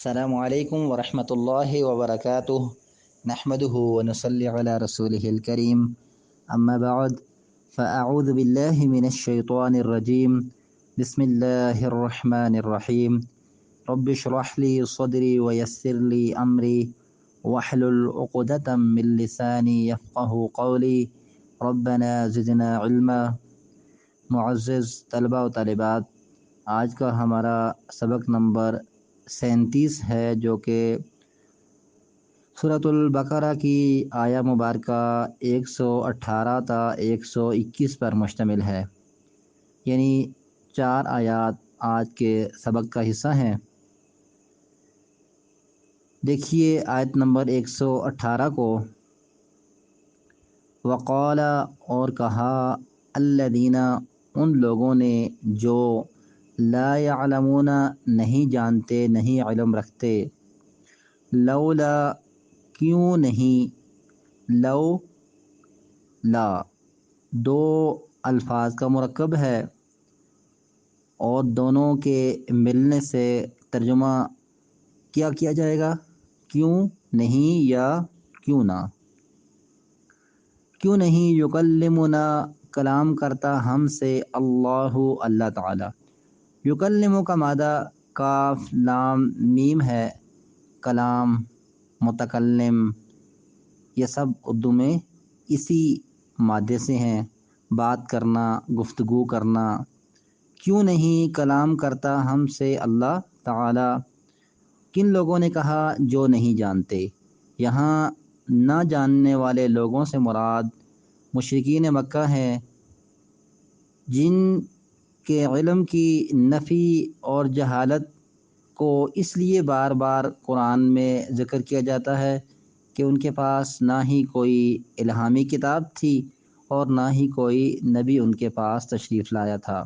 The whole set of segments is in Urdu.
السلام علیکم ورحمۃ اللہ وبرکاتہ نحمده ونصلی علی رسوله الکریم اما بعد فاعوذ باللہ من الشیطان الرجیم بسم اللہ الرحمن الرحیم رب اشرح لی صدری ویسر لی امری واحلل عقدۃ من لسانی یفقهوا قولی ربنا زدنا علما۔ معزز طلبہ و طالبات، آج کا ہمارا سبق نمبر 37 ہے، جو کہ سورۃ البقرہ کی آیہ مبارکہ 118 تا 121 پر مشتمل ہے، یعنی 4 آیات آج کے سبق کا حصہ ہیں۔ دیکھیے آیت نمبر 118 کو، وقال اور کہا، الذین ان لوگوں نے جو لا یعلمون نہیں جانتے، نہیں علم رکھتے، لولا کیوں نہیں، لو لا دو الفاظ کا مرکب ہے اور دونوں کے ملنے سے ترجمہ کیا کیا جائے گا؟ کیوں نہیں یا کیوں نہ۔ کیوں نہیں یکلمنا کلام کرتا ہم سے اللہ تعالی۔ یکلم کا مادہ کاف لام میم ہے، کلام، متکلم، یہ سب اردو میں اسی مادے سے ہیں، بات کرنا، گفتگو کرنا۔ کیوں نہیں کلام کرتا ہم سے اللہ تعالی۔ کن لوگوں نے کہا؟ جو نہیں جانتے۔ یہاں نہ جاننے والے لوگوں سے مراد مشرکین مکہ ہیں، جن کے علم کی نفی اور جہالت کو اس لیے بار بار قرآن میں ذکر کیا جاتا ہے کہ ان کے پاس نہ ہی کوئی الہامی کتاب تھی اور نہ ہی کوئی نبی ان کے پاس تشریف لایا تھا،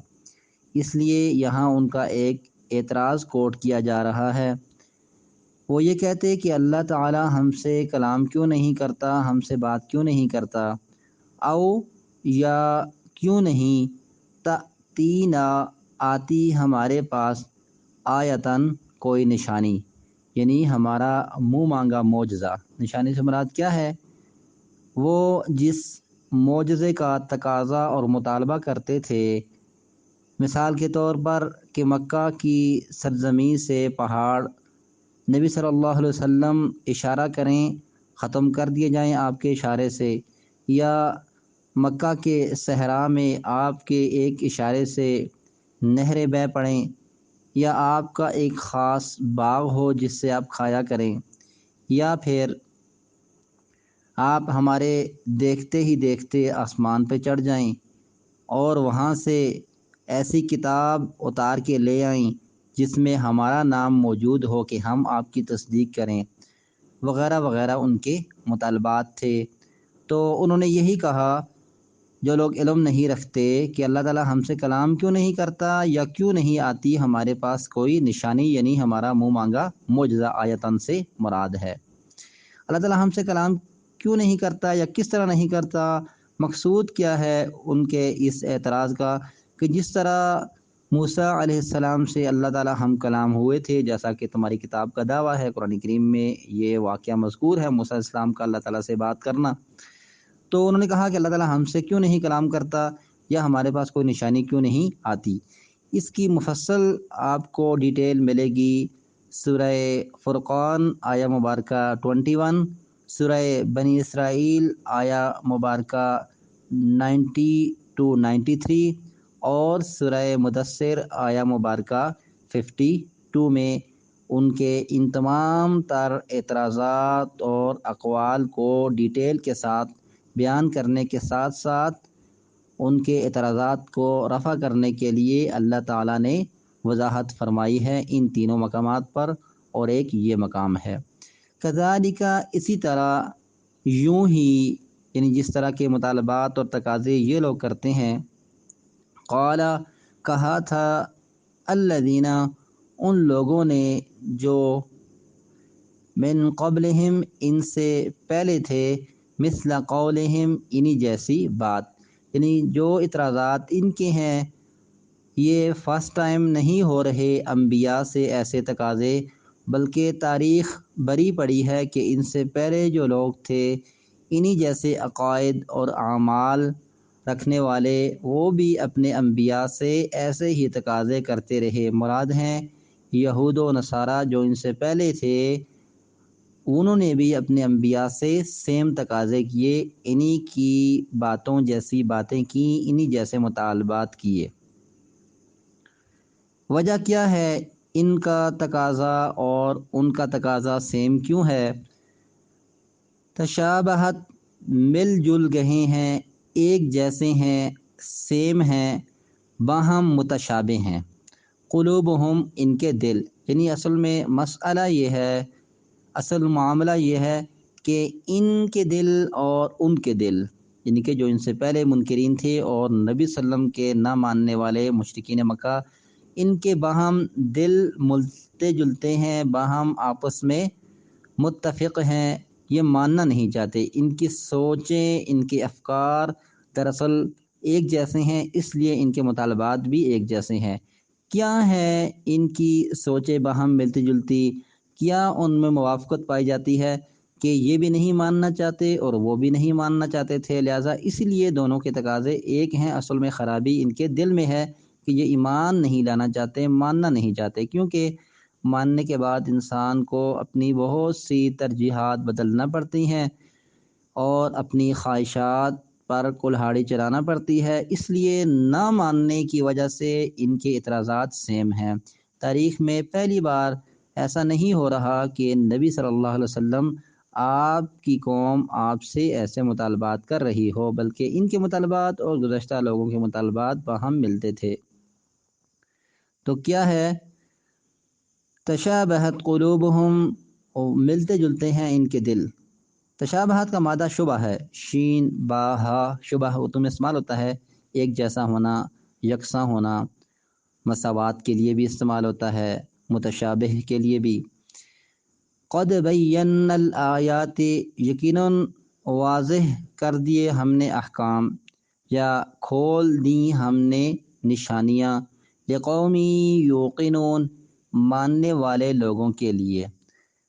اس لیے یہاں ان کا ایک اعتراض کوٹ کیا جا رہا ہے۔ وہ یہ کہتے کہ اللہ تعالی ہم سے کلام کیوں نہیں کرتا، ہم سے بات کیوں نہیں کرتا، او یا کیوں نہیں تأتینا آتی ہمارے پاس آیتن کوئی نشانی، یعنی ہمارا منہ مانگا معجزہ۔ نشانی سے مراد کیا ہے؟ وہ جس معجزے کا تقاضا اور مطالبہ کرتے تھے، مثال کے طور پر کہ مکہ کی سرزمین سے پہاڑ نبی صلی اللہ علیہ وسلم اشارہ کریں، ختم کر دیے جائیں آپ کے اشارے سے، یا مکہ کے صحرا میں آپ کے ایک اشارے سے نہریں بہہ پڑیں، یا آپ کا ایک خاص باغ ہو جس سے آپ کھایا کریں، یا پھر آپ ہمارے دیکھتے ہی دیکھتے آسمان پہ چڑھ جائیں اور وہاں سے ایسی کتاب اتار کے لے آئیں جس میں ہمارا نام موجود ہو کہ ہم آپ کی تصدیق کریں، وغیرہ وغیرہ ان کے مطالبات تھے۔ تو انہوں نے یہی کہا، جو لوگ علم نہیں رکھتے، کہ اللہ تعالی ہم سے کلام کیوں نہیں کرتا یا کیوں نہیں آتی ہمارے پاس کوئی نشانی، یعنی ہمارا منہ مانگا معجزہ، آیتن سے مراد ہے۔ اللہ تعالی ہم سے کلام کیوں نہیں کرتا یا کس طرح نہیں کرتا؟ مقصود کیا ہے ان کے اس اعتراض کا؟ کہ جس طرح موسیٰ علیہ السلام سے اللہ تعالی ہم کلام ہوئے تھے، جیسا کہ تمہاری کتاب کا دعویٰ ہے، قرآن کریم میں یہ واقعہ مذکور ہے، موسیٰ علیہ السلام کا اللہ تعالی سے بات کرنا۔ تو انہوں نے کہا کہ اللہ تعالی ہم سے کیوں نہیں کلام کرتا یا ہمارے پاس کوئی نشانی کیوں نہیں آتی؟ اس کی مفصل آپ کو ڈیٹیل ملے گی سورہ فرقان آیہ مبارکہ 21، سورہ بنی اسرائیل آیہ مبارکہ 90 to 93، اور سورہ مدثر آیہ مبارکہ 52 میں ان کے ان تمام تر اعتراضات اور اقوال کو ڈیٹیل کے ساتھ بیان کرنے کے ساتھ ساتھ ان کے اعتراضات کو رفع کرنے کے لیے اللہ تعالیٰ نے وضاحت فرمائی ہے ان تینوں مقامات پر، اور ایک یہ مقام ہے۔ کذالک اسی طرح، یوں ہی، یعنی جس طرح کے مطالبات اور تقاضے یہ لوگ کرتے ہیں، قال کہا تھا، الذین ان لوگوں نے جو من قبلہم ان سے پہلے تھے، مثل قولہم انہی جیسی بات، یعنی جو اعتراضات ان کے ہیں یہ فرسٹ ٹائم نہیں ہو رہے انبیاء سے ایسے تقاضے، بلکہ تاریخ بری پڑی ہے کہ ان سے پہلے جو لوگ تھے انہی جیسے عقائد اور اعمال رکھنے والے وہ بھی اپنے انبیاء سے ایسے ہی تقاضے کرتے رہے۔ مراد ہیں یہود و نصارہ جو ان سے پہلے تھے، انہوں نے بھی اپنے انبیاء سے سیم تقاضے کیے، انہی کی باتوں جیسی باتیں کیں، انہی جیسے مطالبات کیے۔ وجہ کیا ہے ان کا تقاضا اور ان کا تقاضا سیم کیوں ہے؟ تشابہت، مل جل گئے ہیں، ایک جیسے ہیں، سیم ہیں، باہم متشابہ ہیں۔ قلوبہم، ان کے دل، یعنی اصل میں مسئلہ یہ ہے، اصل معاملہ یہ ہے کہ ان کے دل اور ان کے دل، یعنی کہ جو ان سے پہلے منکرین تھے اور نبی صلی اللہ علیہ وسلم کے نہ ماننے والے مشرکین مکہ، ان کے باہم دل ملتے جلتے ہیں، باہم آپس میں متفق ہیں، یہ ماننا نہیں چاہتے۔ ان کی سوچیں، ان کے افکار دراصل ایک جیسے ہیں، اس لیے ان کے مطالبات بھی ایک جیسے ہیں۔ کیا ہے ان کی سوچیں باہم ملتی جلتی؟ کیا ان میں موافقت پائی جاتی ہے کہ یہ بھی نہیں ماننا چاہتے اور وہ بھی نہیں ماننا چاہتے تھے، لہٰذا اس لیے دونوں کے تقاضے ایک ہیں۔ اصل میں خرابی ان کے دل میں ہے کہ یہ ایمان نہیں لانا چاہتے، ماننا نہیں چاہتے، کیونکہ ماننے کے بعد انسان کو اپنی بہت سی ترجیحات بدلنا پڑتی ہیں اور اپنی خواہشات پر کلہاڑی چلانا پڑتی ہے، اس لیے نہ ماننے کی وجہ سے ان کے اعتراضات سیم ہیں۔ تاریخ میں پہلی بار ایسا نہیں ہو رہا کہ نبی صلی اللہ علیہ وسلم آپ کی قوم آپ سے ایسے مطالبات کر رہی ہو، بلکہ ان کے مطالبات اور گزشتہ لوگوں کے مطالبات باہم ملتے تھے۔ تو کیا ہے؟ تشابہت قلوبہم، ملتے جلتے ہیں ان کے دل۔ تشابہات کا مادہ شبہ ہے، شین با ہا، شبہ اردو میں استعمال ہوتا ہے، ایک جیسا ہونا، یکساں ہونا، مساوات کے لیے بھی استعمال ہوتا ہے، متشابہ کے لیے بھی۔ قد بینا الآیات، یقیناً واضح کر دیے ہم نے احکام، یا کھول دیں ہم نے نشانیاں، لقومی یوقنون، ماننے والے لوگوں کے لیے۔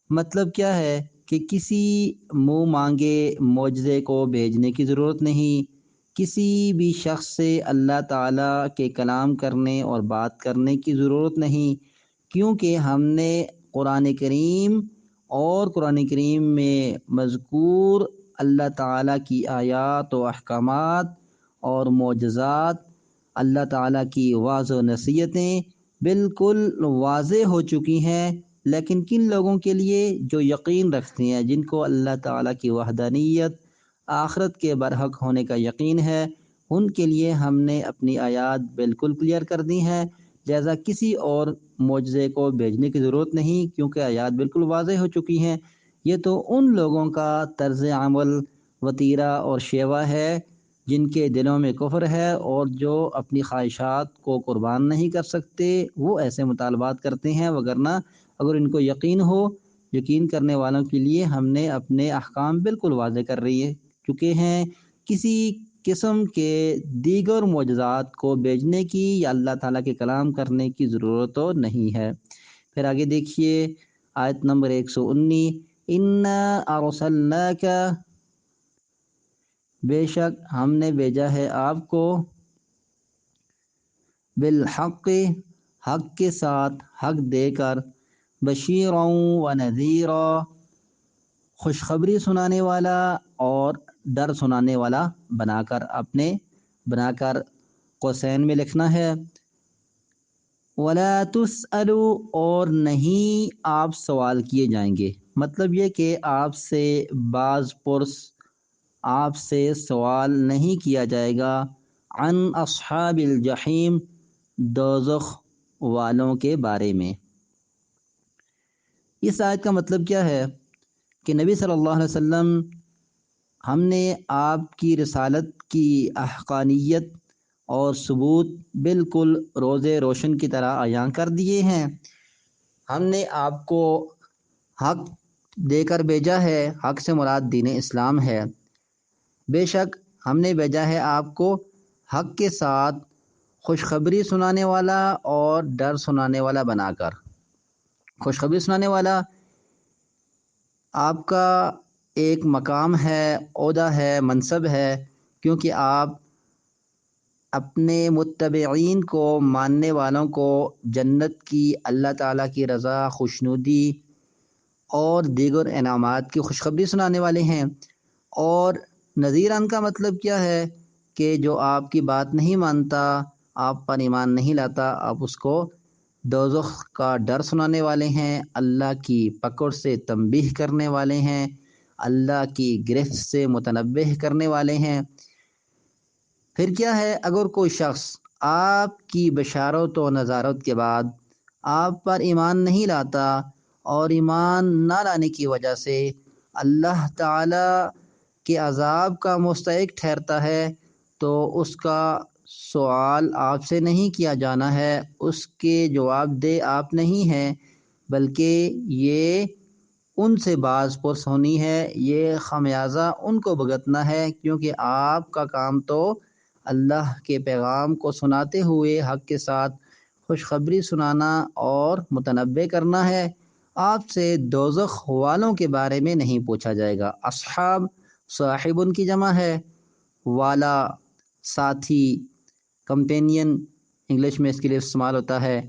مطلب کیا ہے کہ کسی منہ مانگے معجزے کو بھیجنے کی ضرورت نہیں، کسی بھی شخص سے اللہ تعالیٰ کے کلام کرنے اور بات کرنے کی ضرورت نہیں، کیونکہ ہم نے قرآن کریم اور قرآن کریم میں مذکور اللہ تعالیٰ کی آیات و احکامات اور معجزات، اللہ تعالیٰ کی واضح و نصیحتیں بالکل واضح ہو چکی ہیں، لیکن کن لوگوں کے لیے؟ جو یقین رکھتے ہیں، جن کو اللہ تعالیٰ کی وحدانیت، آخرت کے برحق ہونے کا یقین ہے، ان کے لیے ہم نے اپنی آیات بالکل کلیئر کر دی ہیں، لہذا کسی اور معجزے کو بھیجنے کی ضرورت نہیں، کیونکہ آیات بالکل واضح ہو چکی ہیں۔ یہ تو ان لوگوں کا طرز عمل، وتیرہ اور شیوہ ہے جن کے دلوں میں کفر ہے اور جو اپنی خواہشات کو قربان نہیں کر سکتے، وہ ایسے مطالبات کرتے ہیں، وگرنہ اگر ان کو یقین ہو، یقین کرنے والوں کے لیے ہم نے اپنے احکام بالکل واضح کر رہی ہے چکے ہیں، کسی قسم کے دیگر معجزات کو بھیجنے کی یا اللہ تعالیٰ کے کلام کرنے کی ضرورت تو نہیں ہے۔ پھر آگے دیکھیے آیت نمبر 119، اِنَّا أَرْسَلْنَاكَ، بے شک ہم نے بھیجا ہے آپ کو، بالحق، حق کے ساتھ، حق دے کر، بشیراً و نذیرا، خوشخبری سنانے والا اور ڈر سنانے والا بنا کر قوسین میں لکھنا ہے۔ وَلَا تُسْأَلُوا، اور نہیں آپ سوال کیے جائیں گے، مطلب یہ کہ آپ سے باز پرس، آپ سے سوال نہیں کیا جائے گا، عن اصحاب الجحیم، دوزخ والوں کے بارے میں۔ اس آیت کا مطلب کیا ہے کہ نبی صلی اللہ علیہ وسلم، ہم نے آپ کی رسالت کی حقانیت اور ثبوت بالکل روز روشن کی طرح عیاں کر دیے ہیں۔ ہم نے آپ کو حق دے کر بھیجا ہے، حق سے مراد دین اسلام ہے۔ بے شک ہم نے بھیجا ہے آپ کو حق کے ساتھ خوشخبری سنانے والا اور ڈر سنانے والا بنا کر۔ خوشخبری سنانے والا آپ کا ایک مقام ہے، عہدہ ہے، منصب ہے، کیونکہ آپ اپنے متبعین کو، ماننے والوں کو جنت کی، اللہ تعالیٰ کی رضا، خوشنودی اور دیگر انعامات کی خوشخبری سنانے والے ہیں۔ اور نذیران کا مطلب کیا ہے کہ جو آپ کی بات نہیں مانتا، آپ پر ایمان نہیں لاتا، آپ اس کو دوزخ کا ڈر سنانے والے ہیں، اللہ کی پکڑ سے تنبیہ کرنے والے ہیں، اللہ کی گرفت سے متنبہ کرنے والے ہیں۔ پھر کیا ہے، اگر کوئی شخص آپ کی بشارت و نذارت کے بعد آپ پر ایمان نہیں لاتا اور ایمان نہ لانے کی وجہ سے اللہ تعالی کے عذاب کا مستحق ٹھہرتا ہے، تو اس کا سوال آپ سے نہیں کیا جانا ہے، اس کے جواب دہ آپ نہیں ہیں، بلکہ یہ ان سے باز پرس ہونی ہے، یہ خمیازہ ان کو بھگتنا ہے، کیونکہ آپ کا کام تو اللہ کے پیغام کو سناتے ہوئے حق کے ساتھ خوشخبری سنانا اور متنبہ کرنا ہے۔ آپ سے دوزخ والوں کے بارے میں نہیں پوچھا جائے گا۔ اصحاب صاحب ان کی جمع ہے، والا ساتھی، کمپینین انگلش میں اس کے لیے استعمال ہوتا ہے۔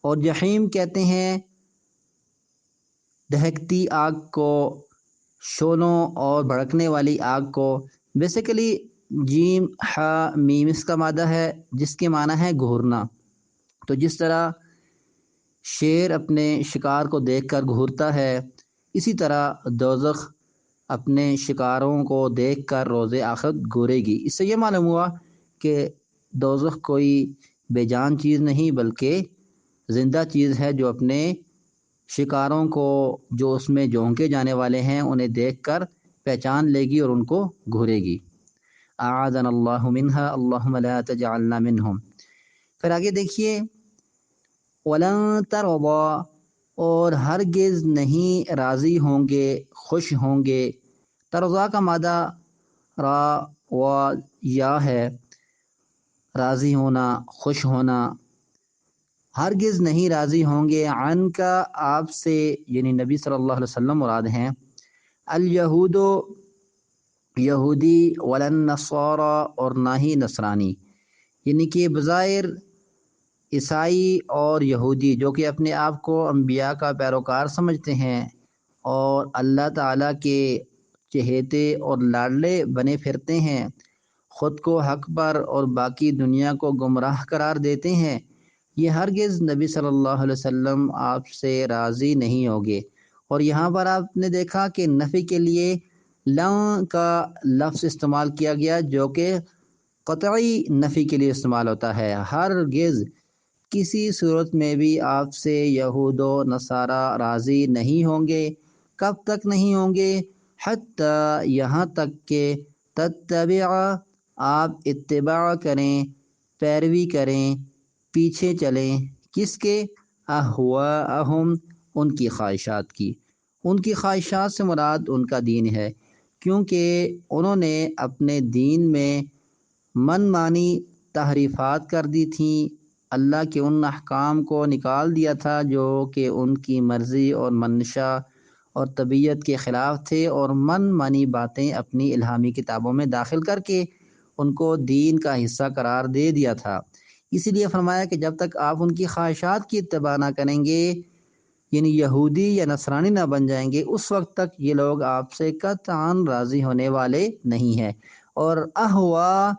اور جحیم کہتے ہیں دہکتی آگ کو، شولوں اور بھڑکنے والی آگ کو۔ بیسیکلی جیم ح میم اس کا مادہ ہے جس کے معنی ہے گھورنا۔ تو جس طرح شیر اپنے شکار کو دیکھ کر گھورتا ہے، اسی طرح دوزخ اپنے شکاروں کو دیکھ کر روز آخرت گھورے گی۔ اس سے یہ معلوم ہوا کہ دوزخ کوئی بے جان چیز نہیں بلکہ زندہ چیز ہے، جو اپنے شکاروں کو، جو اس میں جھونکے جانے والے ہیں، انہیں دیکھ کر پہچان لے گی اور ان کو گھورے گی۔ اعاذنا اللہ منہا اللہم لا تجعلنا منہم۔ پھر آگے دیکھیے، وَلَن تَرْضَىٰ، اور ہرگز نہیں راضی ہوں گے، خوش ہوں گے۔ ترضا کا مادہ را و یا ہے، راضی ہونا، خوش ہونا۔ ہرگز نہیں راضی ہوں گے، عن کا آپ سے، یعنی نبی صلی اللہ علیہ وسلم مراد ہیں، الیہود یہودی، ولن نصارا، اور نہ ہی نصرانی، یعنی کہ بظاہر عیسائی اور یہودی جو کہ اپنے آپ کو انبیاء کا پیروکار سمجھتے ہیں اور اللہ تعالیٰ کے چہیتے اور لاڈلے بنے پھرتے ہیں، خود کو حق پر اور باقی دنیا کو گمراہ قرار دیتے ہیں، یہ ہرگز نبی صلی اللہ علیہ وسلم آپ سے راضی نہیں ہوگے۔ اور یہاں پر آپ نے دیکھا کہ نفی کے لیے لن کا لفظ استعمال کیا گیا، جو کہ قطعی نفی کے لیے استعمال ہوتا ہے۔ ہرگز کسی صورت میں بھی آپ سے یہود و نصارہ راضی نہیں ہوں گے۔ کب تک نہیں ہوں گے؟ حتی، یہاں تک کہ تتبع، آپ اتباع کریں، پیروی کریں، پیچھے چلیں، کس کے؟ اہواءہم، ان کی خواہشات کی۔ ان کی خواہشات سے مراد ان کا دین ہے، کیونکہ انہوں نے اپنے دین میں من مانی تحریفات کر دی تھیں، اللہ کے ان احکام کو نکال دیا تھا جو کہ ان کی مرضی اور منشا اور طبیعت کے خلاف تھے، اور من مانی باتیں اپنی الہامی کتابوں میں داخل کر کے ان کو دین کا حصہ قرار دے دیا تھا۔ اسی لیے فرمایا کہ جب تک آپ ان کی خواہشات کی اتباع نہ کریں گے، یعنی یہودی یا نصرانی نہ بن جائیں گے، اس وقت تک یہ لوگ آپ سے قطعاً راضی ہونے والے نہیں ہیں۔ اور اہوا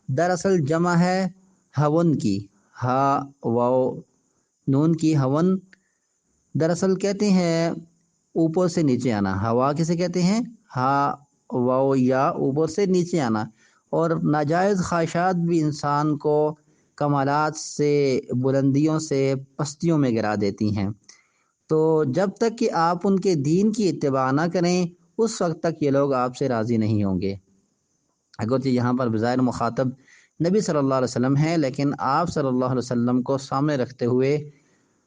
دراصل جمع ہے ہون کی، ہا واو نون کی، ہون دراصل کہتے ہیں اوپر سے نیچے آنا۔ ہوا کسے کہتے ہیں؟ ہا واو یا اوپر سے نیچے آنا۔ اور ناجائز خواہشات بھی انسان کو کمالات سے، بلندیوں سے پستیوں میں گرا دیتی ہیں۔ تو جب تک کہ آپ ان کے دین کی اتباع نہ کریں، اس وقت تک یہ لوگ آپ سے راضی نہیں ہوں گے۔ اگرچہ یہاں پر بظاہر مخاطب نبی صلی اللہ علیہ وسلم ہیں، لیکن آپ صلی اللہ علیہ وسلم کو سامنے رکھتے ہوئے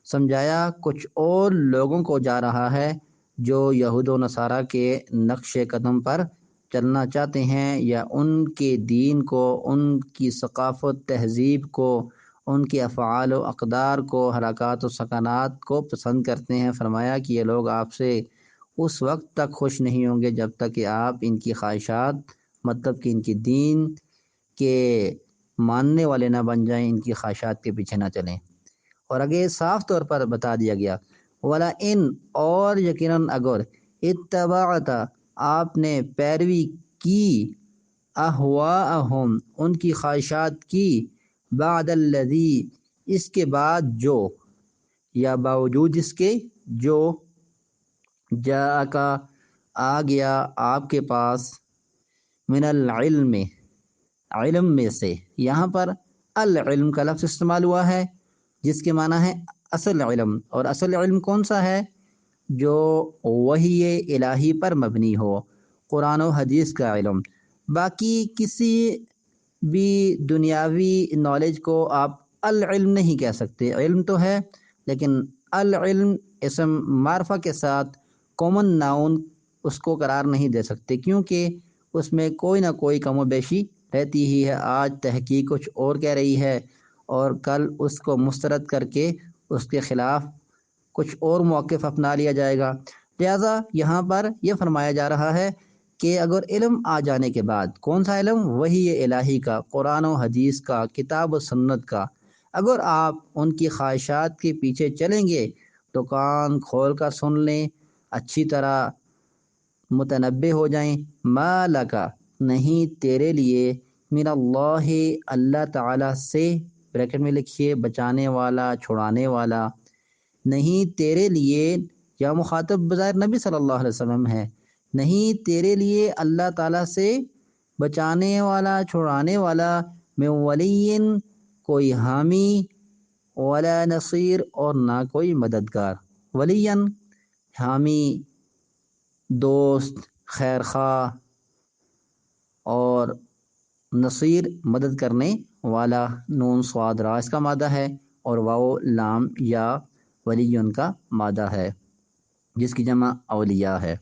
سمجھایا کچھ اور لوگوں کو جا رہا ہے جو یہود و نصارہ کے نقش قدم پر چلنا چاہتے ہیں، یا ان کے دین کو، ان کی ثقافت، تہذیب کو ان کے افعال و اقدار کو، حرکات و سکنات کو پسند کرتے ہیں۔ فرمایا کہ یہ لوگ آپ سے اس وقت تک خوش نہیں ہوں گے جب تک کہ آپ ان کی خواہشات، مطلب کہ ان کی دین کے ماننے والے نہ بن جائیں، ان کی خواہشات کے پیچھے نہ چلیں۔ اور آگے صاف طور پر بتا دیا گیا ولا ان، اور یقیناً اگر اتبعت، آپ نے پیروی کی، اہواءہم، ان کی خواہشات کی، بعد الذی، اس کے بعد جو، یا باوجود اس کے جو، جاءکا، آ گیا آپ کے پاس، من العلم، علم میں سے۔ یہاں پر العلم کا لفظ استعمال ہوا ہے جس کے معنی ہے اصل علم، اور اصل علم کون سا ہے؟ جو وحی الہی پر مبنی ہو، قرآن و حدیث کا علم۔ باقی کسی بھی دنیاوی نالج کو آپ العلم نہیں کہہ سکتے۔ علم تو ہے لیکن العلم اسم معرفہ کے ساتھ کامن ناؤن اس کو قرار نہیں دے سکتے، کیونکہ اس میں کوئی نہ کوئی کم و بیشی رہتی ہی ہے۔ آج تحقیق کچھ اور کہہ رہی ہے اور کل اس کو مسترد کر کے اس کے خلاف کچھ اور موقف اپنا لیا جائے گا۔ لہذا یہاں پر یہ فرمایا جا رہا ہے کہ اگر علم آ جانے کے بعد، کون سا علم؟ وحی الہی کا، قرآن و حدیث کا، کتاب و سنت کا، اگر آپ ان کی خواہشات کے پیچھے چلیں گے تو کان کھول کر سن لیں، اچھی طرح متنبہ ہو جائیں، ما لکا، نہیں تیرے لیے، من اللہ، اللہ تعالیٰ سے، بریکٹ میں لکھیے بچانے والا، چھڑانے والا، نہیں تیرے لیے، یا مخاطب بظاہر نبی صلی اللہ علیہ وسلم ہے، نہیں تیرے لیے اللہ تعالیٰ سے بچانے والا، چھڑانے والا، من ولی، کوئی حامی، ولا نصیر، اور نہ کوئی مددگار۔ ولی، حامی، دوست، خیر خواہ، اور نصیر، مدد کرنے والا، نون صاد را اس کا مادہ ہے، اور واو لام یا ولی کا مادہ ہے جس کی جمع اولیاء ہے۔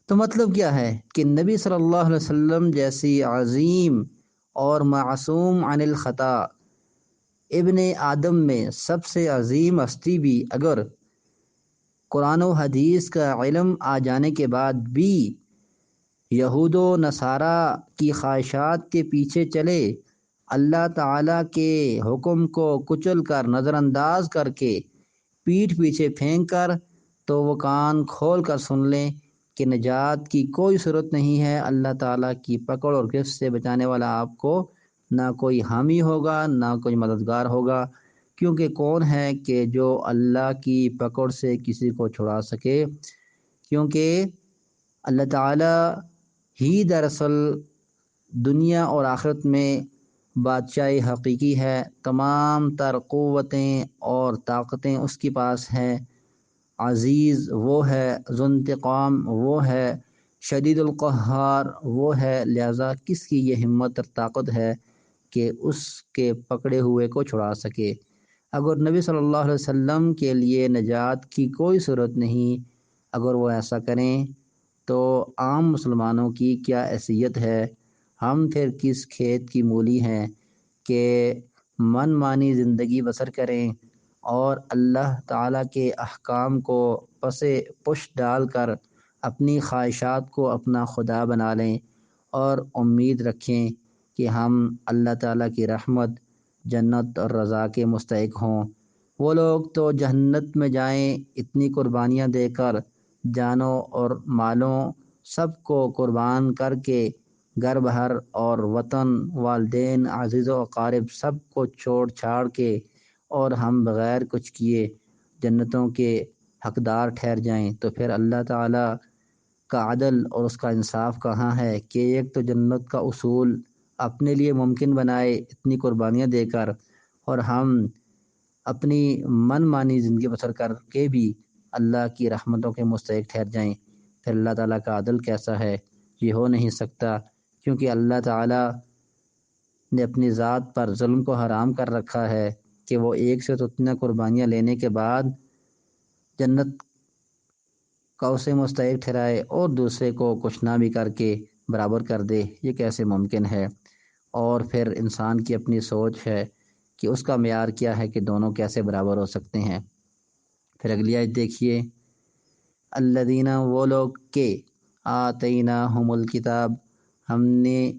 تو مطلب کیا ہے کہ نبی صلی اللہ علیہ وسلم جیسی عظیم اور معصوم عن الخطا ابن آدم میں سب سے عظیم ہستی بھی اگر قرآن و حدیث کا علم آ جانے کے بعد بھی یہود و نصارہ کی خواہشات کے پیچھے چلے، اللہ تعالیٰ کے حکم کو کچل کر، نظر انداز کر کے، پیٹھ پیچھے پھینک کر، تو وہ کان کھول کر سن لیں کہ نجات کی کوئی صورت نہیں ہے۔ اللہ تعالیٰ کی پکڑ اور گرفت سے بچانے والا آپ کو نہ کوئی حامی ہوگا، نہ کوئی مددگار ہوگا، کیونکہ کون ہے کہ جو اللہ کی پکڑ سے کسی کو چھڑا سکے؟ کیونکہ اللہ تعالیٰ ہی دراصل دنیا اور آخرت میں بادشاہ حقیقی ہے، تمام تر قوتیں اور طاقتیں اس کے پاس ہیں، عزیز وہ ہے، ذو انتقام وہ ہے، شدید القہار وہ ہے، لہذا کس کی یہ ہمت اور طاقت ہے کہ اس کے پکڑے ہوئے کو چھڑا سکے؟ اگر نبی صلی اللہ علیہ وسلم کے لیے نجات کی کوئی صورت نہیں، اگر وہ ایسا کریں تو عام مسلمانوں کی کیا حیثیت ہے؟ ہم پھر کس کھیت کی مولی ہیں کہ من مانی زندگی بسر کریں اور اللہ تعالیٰ کے احکام کو پش ڈال کر اپنی خواہشات کو اپنا خدا بنا لیں اور امید رکھیں کہ ہم اللہ تعالیٰ کی رحمت، جنت اور رضا کے مستحق ہوں۔ وہ لوگ تو جہنت میں جائیں اتنی قربانیاں دے کر، جانوں اور مالوں سب کو قربان کر کے، گھر بہر اور وطن، والدین، عزیز و اقارب سب کو چھوڑ چھاڑ کے، اور ہم بغیر کچھ کیے جنتوں کے حقدار ٹھہر جائیں، تو پھر اللہ تعالیٰ کا عدل اور اس کا انصاف کہاں ہے کہ ایک تو جنت کا اصول اپنے لیے ممکن بنائے اتنی قربانیاں دے کر، اور ہم اپنی من مانی زندگی بسر کر کے بھی اللہ کی رحمتوں کے مستحق ٹھہر جائیں؟ پھر اللہ تعالیٰ کا عدل کیسا ہے؟ یہ ہو نہیں سکتا، کیونکہ اللہ تعالیٰ نے اپنی ذات پر ظلم کو حرام کر رکھا ہے کہ وہ ایک سے تو اتنا قربانیاں لینے کے بعد جنت کا اسے مستحق ٹھہرائے اور دوسرے کو کچھ نہ بھی کر کے برابر کر دے۔ یہ کیسے ممکن ہے؟ اور پھر انسان کی اپنی سوچ ہے کہ اس کا معیار کیا ہے کہ دونوں کیسے برابر ہو سکتے ہیں۔ پھر اگلی آیت دیکھیے، الذین وہ لوگ کہ آتیناہم الکتاب ہم نے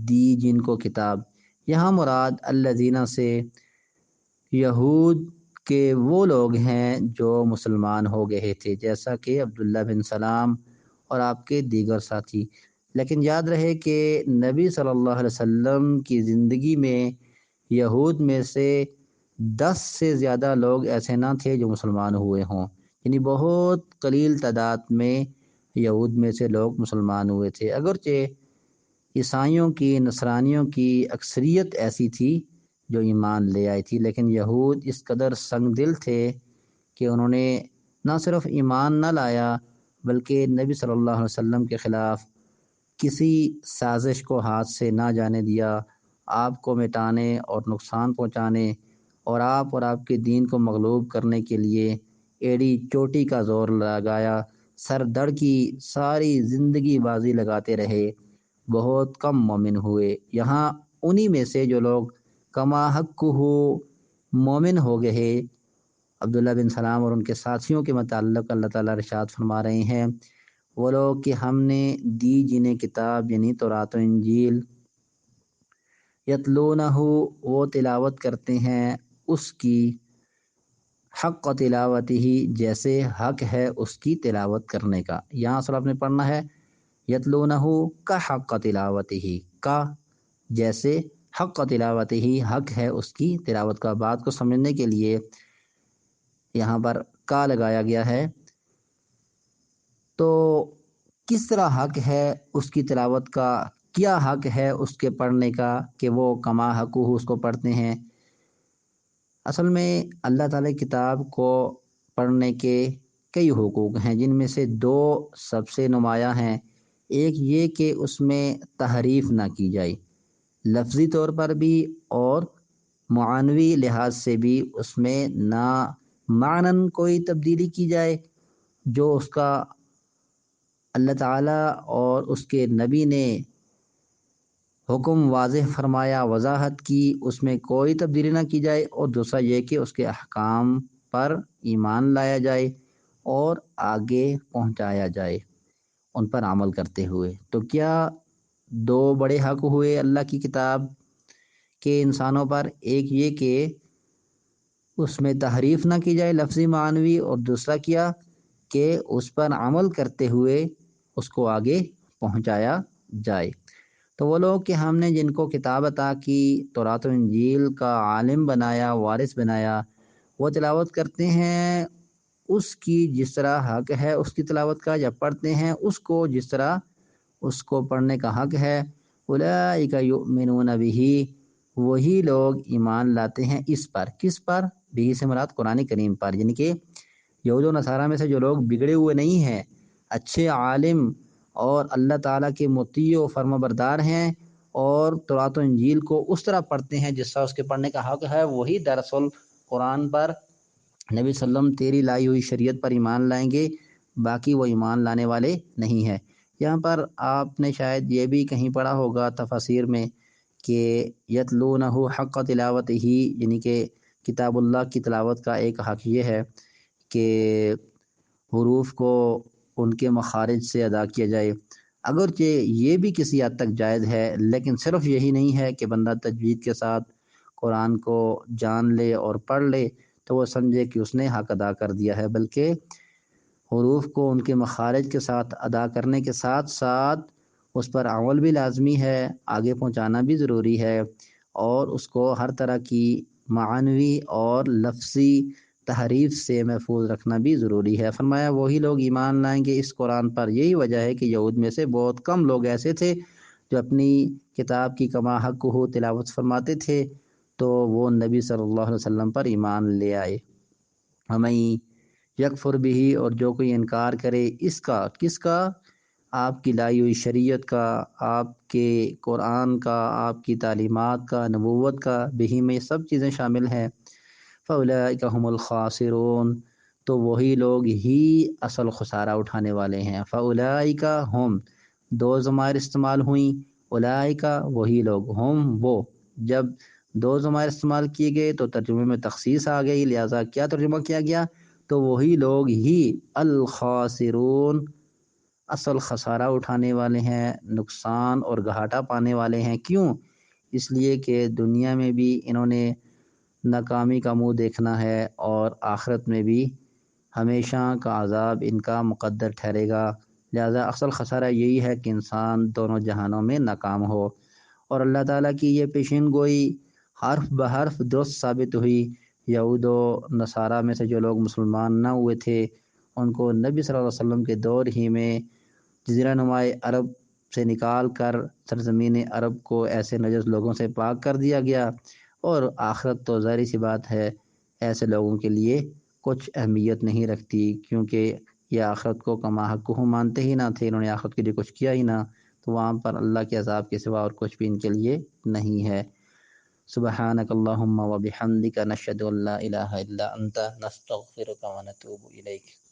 دی جن کو کتاب، یہاں مراد الذین سے یہود کے وہ لوگ ہیں جو مسلمان ہو گئے تھے، جیسا کہ عبداللہ بن سلام اور آپ کے دیگر ساتھی۔ لیکن یاد رہے کہ نبی صلی اللہ علیہ وسلم کی زندگی میں یہود میں سے 10 سے زیادہ لوگ ایسے نہ تھے جو مسلمان ہوئے ہوں، یعنی بہت قلیل تعداد میں یہود میں سے لوگ مسلمان ہوئے تھے۔ اگرچہ عیسائیوں کی، نصرانیوں کی اکثریت ایسی تھی جو ایمان لے آئی تھی، لیکن یہود اس قدر سنگ دل تھے کہ انہوں نے نہ صرف ایمان نہ لایا بلکہ نبی صلی اللہ علیہ وسلم کے خلاف کسی سازش کو ہاتھ سے نہ جانے دیا، آپ کو مٹانے اور نقصان پہنچانے اور آپ کے دین کو مغلوب کرنے کے لیے ایڑی چوٹی کا زور لگایا، سر دڑ کی ساری زندگی بازی لگاتے رہے، بہت کم مومن ہوئے۔ یہاں انہی میں سے جو لوگ کما حق مومن ہو گئے، عبداللہ بن سلام اور ان کے ساتھیوں کے متعلق اللہ تعالیٰ ارشاد فرما رہے ہیں، وہ لوگ کہ ہم نے دی جنہیں کتاب یعنی تورات و انجیل، یتلونہ وہ تلاوت کرتے ہیں اس کی، حق تلاوتہ جیسے حق ہے اس کی تلاوت کرنے کا۔ یہاں اصل آپ نے پڑھنا ہے یتلونہ کا حق تلاوتہ، کا جیسے حق تلاوتہ حق ہے اس کی تلاوت کا۔ بات کو سمجھنے کے لیے یہاں پر کا لگایا گیا ہے، تو کس طرح حق ہے اس کی تلاوت کا، کیا حق ہے اس کے پڑھنے کا کہ وہ کما حق اس کو پڑھتے ہیں۔ اصل میں اللہ تعالی کتاب کو پڑھنے کے کئی حقوق ہیں، جن میں سے 2 سب سے نمایاں ہیں۔ ایک یہ کہ اس میں تحریف نہ کی جائے، لفظی طور پر بھی اور معنوی لحاظ سے بھی اس میں نہ معنن کوئی تبدیلی کی جائے، جو اس کا اللہ تعالیٰ اور اس کے نبی نے حکم واضح فرمایا، وضاحت کی، اس میں کوئی تبدیلی نہ کی جائے، اور دوسرا یہ کہ اس کے احکام پر ایمان لایا جائے اور آگے پہنچایا جائے ان پر عمل کرتے ہوئے۔ تو کیا 2 بڑے حق ہوئے اللہ کی کتاب کے انسانوں پر، ایک یہ کہ اس میں تحریف نہ کی جائے لفظی معنوی، اور دوسرا کیا کہ اس پر عمل کرتے ہوئے اس کو آگے پہنچایا جائے۔ تو وہ لوگ کہ ہم نے جن کو کتاب عطا کی، تورات و انجیل کا عالم بنایا، وارث بنایا، وہ تلاوت کرتے ہیں اس کی جس طرح حق ہے اس کی تلاوت کا، یا پڑھتے ہیں اس کو جس طرح اس کو پڑھنے کا حق ہے۔ اولئک یؤمنون بہ، وہی لوگ ایمان لاتے ہیں اس پر، کس پر؟ بھی سے مراد قرآن کریم پر، یعنی کہ یہود و نصارہ میں سے جو لوگ بگڑے ہوئے نہیں ہیں، اچھے عالم اور اللہ تعالیٰ کے مطیع و فرما بردار ہیں، اور تورات و انجیل کو اس طرح پڑھتے ہیں جس طرح اس کے پڑھنے کا حق ہے، وہی دراصل قرآن پر، نبی صلی اللہ علیہ وسلم تیری لائی ہوئی شریعت پر ایمان لائیں گے، باقی وہ ایمان لانے والے نہیں ہیں۔ یہاں پر آپ نے شاید یہ بھی کہیں پڑھا ہوگا تفاسیر میں کہ یتلونہ حق تلاوتہ، یعنی کہ کتاب اللہ کی تلاوت کا ایک حق یہ ہے کہ حروف کو ان کے مخارج سے ادا کیا جائے۔ اگرچہ یہ بھی کسی حد تک جائز ہے، لیکن صرف یہی نہیں ہے کہ بندہ تجوید کے ساتھ قرآن کو جان لے اور پڑھ لے تو وہ سمجھے کہ اس نے حق ادا کر دیا ہے، بلکہ حروف کو ان کے مخارج کے ساتھ ادا کرنے کے ساتھ ساتھ اس پر عمل بھی لازمی ہے، آگے پہنچانا بھی ضروری ہے، اور اس کو ہر طرح کی معنوی اور لفظی تحریف سے محفوظ رکھنا بھی ضروری ہے۔ فرمایا وہی لوگ ایمان لائیں گے اس قرآن پر۔ یہی وجہ ہے کہ یہود میں سے بہت کم لوگ ایسے تھے جو اپنی کتاب کی کما حق ہو تلاوت فرماتے تھے، تو وہ نبی صلی اللہ علیہ وسلم پر ایمان لے آئے۔ ہمیں یکفر بھی، اور جو کوئی انکار کرے اس کا، کس کا؟ آپ کی لائی ہوئی شریعت کا، آپ کے قرآن کا، آپ کی تعلیمات کا، نبوت کا، بہی میں سب چیزیں شامل ہیں۔ فَأُولَئِكَ هُمُ الْخَاسِرُونَ، تو وہی لوگ ہی اصل خسارہ اٹھانے والے ہیں۔ فَأُولَئِكَ ہم، 2 ضمائر استعمال ہوئیں، اولئک وہی لوگ، ہم وہ، جب دو ضمائر استعمال کیے گئے تو ترجمے میں تخصیص آ گئی، لہٰذا کیا ترجمہ کیا گیا؟ تو وہی لوگ ہی الخاسرون اصل خسارہ اٹھانے والے ہیں، نقصان اور گھاٹا پانے والے ہیں۔ کیوں؟ اس لیے کہ دنیا میں بھی انہوں نے ناکامی کا منہ دیکھنا ہے اور آخرت میں بھی ہمیشہ کا عذاب ان کا مقدر ٹھہرے گا۔ لہذا اصل خسارہ یہی ہے کہ انسان دونوں جہانوں میں ناکام ہو، اور اللہ تعالیٰ کی یہ پیشین گوئی حرف بحرف درست ثابت ہوئی۔ یہود و نصارہ میں سے جو لوگ مسلمان نہ ہوئے تھے ان کو نبی صلی اللہ علیہ وسلم کے دور ہی میں جزیرہ نما عرب سے نکال کر سرزمین عرب کو ایسے نجس لوگوں سے پاک کر دیا گیا، اور آخرت تو ظاہری سی بات ہے ایسے لوگوں کے لیے کچھ اہمیت نہیں رکھتی، کیونکہ یہ آخرت کو کما حقہ مانتے ہی نہ تھے، انہوں نے آخرت کے لیے کچھ کیا ہی نہ، تو وہاں پر اللہ کے عذاب کے سوا اور کچھ بھی ان کے لیے نہیں ہے۔ سبحانک اللہم و بحمدک نشہد ان لا الہ الا انت نستغفرک و نتوب الیک۔